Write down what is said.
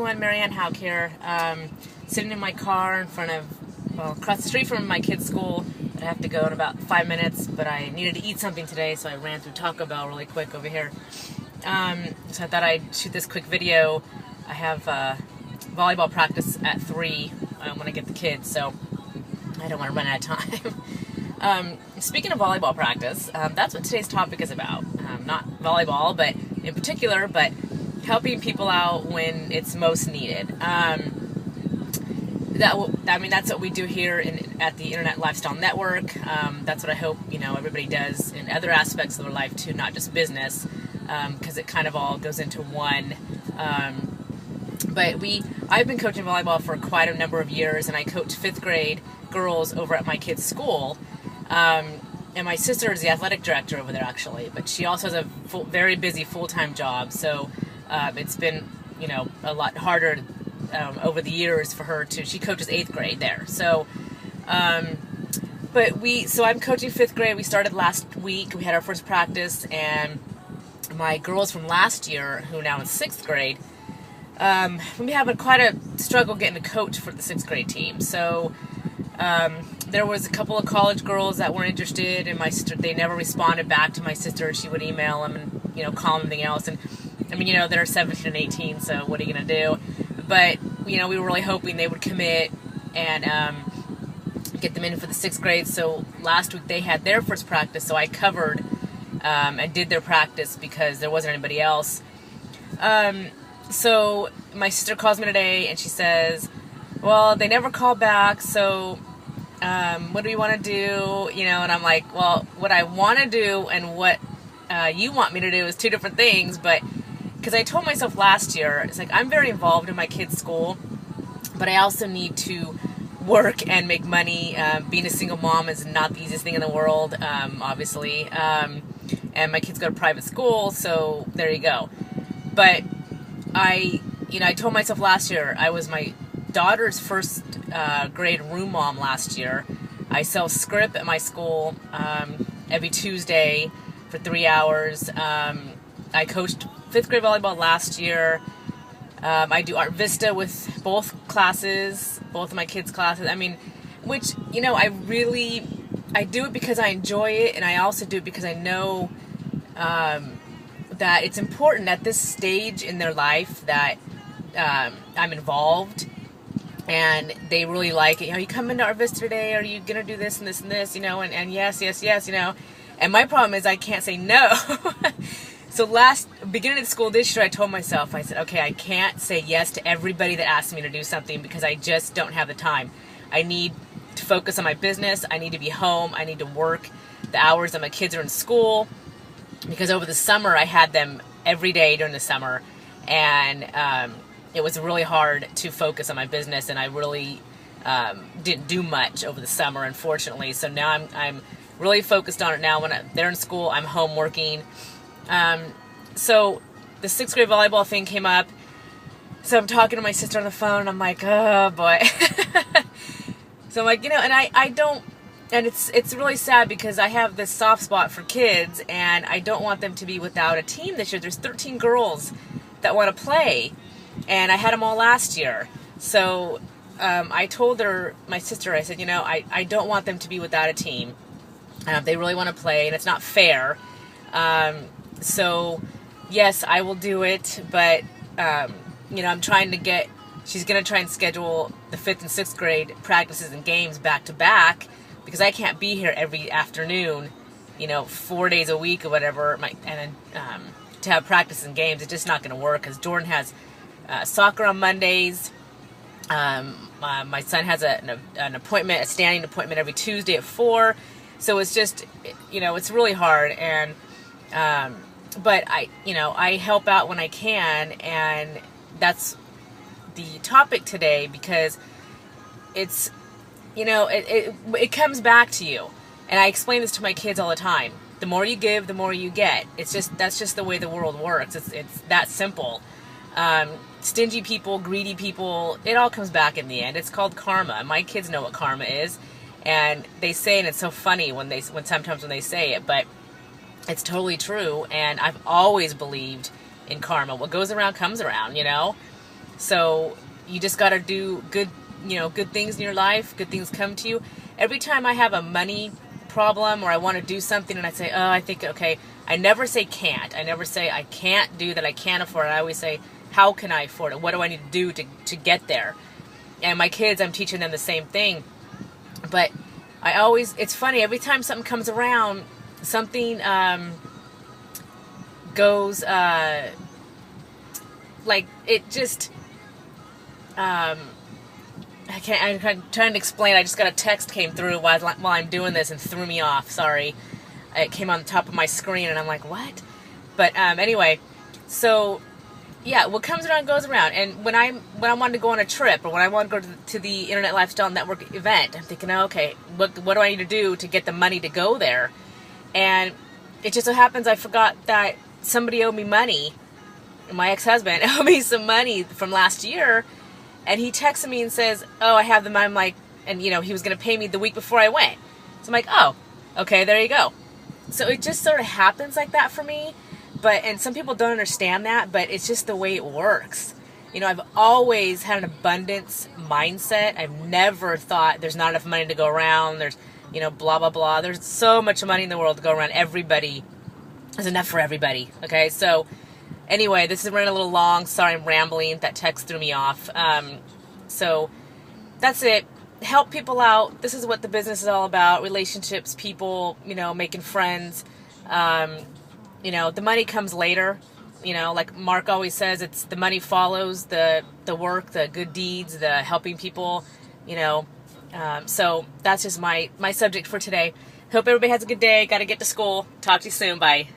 everyone, Marianne Hauk here. Sitting in my car in front of, well, across the street from my kids' school. I have to go in about 5 minutes, but I needed to eat something today, so I ran through Taco Bell really quick over here. So I thought I'd shoot this quick video. I have volleyball practice at 3 when I get the kids, so I don't want to run out of time. Speaking of volleyball practice, that's what today's topic is about. Not volleyball, but in particular, but helping people out when it's most needed. That's what we do here at the Internet Lifestyle Network. That's what I hope everybody does in other aspects of their life too, not just business, because it kind of all goes into one. I've been coaching volleyball for quite a number of years, and I coach 5th grade girls over at my kids' school. And my sister is the athletic director over there, actually, but she also has a very busy full-time job, so it's been, a lot harder over the years for her she coaches 8th grade there. So, so I'm coaching 5th grade. We started last week. We had our first practice, and my girls from last year, who are now in 6th grade, we having quite a struggle getting a coach for the 6th grade team. So, there was a couple of college girls that were interested, and my sister, they never responded back to my sister. She would email them and, call them anything else. And, they're 17 and 18, so what are you going to do? But, we were really hoping they would commit and get them in for the 6th grade. So last week they had their first practice, so I covered and did their practice because there wasn't anybody else. So my sister calls me today, and she says, well, they never call back, so what do we want to do? And I'm like, well, what I want to do and what you want me to do is two different things, but because I told myself last year, it's like I'm very involved in my kids' school, but I also need to work and make money. Being a single mom is not the easiest thing in the world, obviously, and my kids go to private school, so there you go. But I told myself last year, I was my daughter's first grade room mom last year. I sell script at my school every Tuesday for 3 hours. I coached 5th grade volleyball last year. I do Art Vista with both classes, both of my kids' classes. Which, I do it because I enjoy it, and I also do it because I know that it's important at this stage in their life that I'm involved, and they really like it. You come into Art Vista today, are you going to do this and this and this, and yes, and my problem is I can't say no. So beginning of the school this year, I told myself, I said, okay, I can't say yes to everybody that asks me to do something because I just don't have the time. I need to focus on my business. I need to be home. I need to work the hours that my kids are in school, because over the summer I had them every day during the summer, and it was really hard to focus on my business, and I really didn't do much over the summer, unfortunately. So now I'm really focused on it now. When they're in school, I'm home working. So the 6th grade volleyball thing came up. So I'm talking to my sister on the phone, and I'm like, oh boy. So I'm like, and I don't, and it's really sad because I have this soft spot for kids, and I don't want them to be without a team this year. There's 13 girls that want to play, and I had them all last year. So I told my sister, I said, I don't want them to be without a team. They really want to play, and it's not fair. So yes, I will do it, but I'm trying to she's going to try and schedule the 5th and 6th grade practices and games back to back, because I can't be here every afternoon, 4 days a week or whatever, and then to have practice and games, it's just not going to work, because Jordan has soccer on Mondays. My son has an appointment, a standing appointment every Tuesday at 4, so it's just, it's really hard, and but I help out when I can, and that's the topic today, because it's, it comes back to you. And I explain this to my kids all the time. The more you give, the more you get. That's just the way the world works. It's that simple. Stingy people, greedy people, it all comes back in the end. It's called karma. My kids know what karma is, and they say, and it's so funny when sometimes they say it, but it's totally true. And I've always believed in karma. What goes around comes around, So you just got to do good, good things in your life. Good things come to you. Every time I have a money problem or I want to do something and I say, oh, I think, okay, I never say can't. I never say I can't do that, I can't afford it. I always say, how can I afford it? What do I need to do to get there? And my kids, I'm teaching them the same thing. But it's funny, every time something comes around, something goes, like, it just, I'm trying to explain. I just got a text came through while I'm doing this and threw me off. Sorry. It came on the top of my screen and I'm like, what? But anyway, so yeah, what comes around goes around. And when I wanted to go on a trip or when I want to go to the Internet Lifestyle Network event, I'm thinking, okay, what do I need to do to get the money to go there? And it just so happens I forgot that somebody owed me money. My ex-husband owed me some money from last year. And he texted me and says, oh, I have them. I'm like, and he was going to pay me the week before I went. So I'm like, oh, okay, there you go. So it just sort of happens like that for me. And some people don't understand that, but it's just the way it works. I've always had an abundance mindset. I've never thought there's not enough money to go around. There's, blah, blah, blah. There's so much money in the world to go around. There's enough for everybody. Okay. So anyway, this is running a little long. Sorry, I'm rambling. That text threw me off. So that's it. Help people out. This is what the business is all about. Relationships, people, making friends. The money comes later. Like Mark always says, it's the money follows the work, the good deeds, the helping people, so that's just my subject for today. Hope everybody has a good day. Got to get to school. Talk to you soon. Bye.